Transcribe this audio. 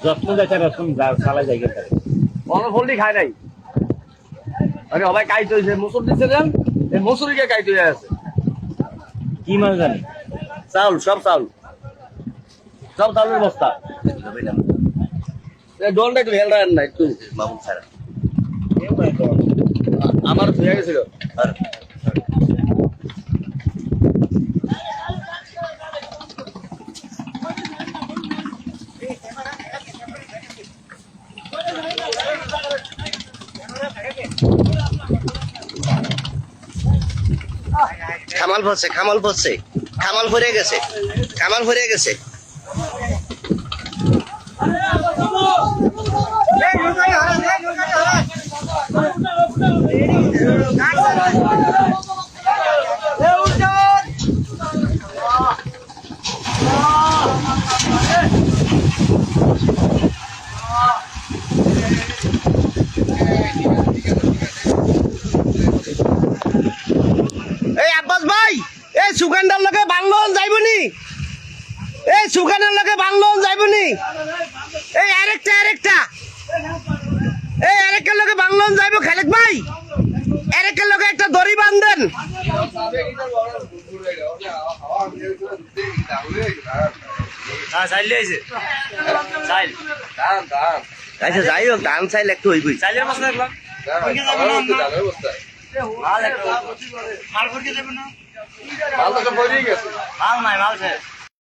যত্ন দেখে রকম চালাই যাই গেছে ফলটি খায় নাই আরে সবাই কাইট হয়েছে মুসুর দিচ্ছিলেন এই মুসুরিকে কাইট হয়ে আছে কি মানে জানি চাউল সব চাউলের বস্তা ডনটা একটু হেল রাখেন না একটু বাবু ছাড়া আমার ধুয়ে গেছিল খামাল পড়ছে খামাল ভরে গেছে এই আব্বাস ভাই এই সুগান্ডার লোকে বাংলোন যাইবনি এই আরেকটা লোকে বাংলোন যাইব খালেক ভাই আরেকটা লোকে একটা দড়ি বাঁধেন আচ্ছা যাই হোক ধান চাইলে একটু হইবই মাল নাই মাল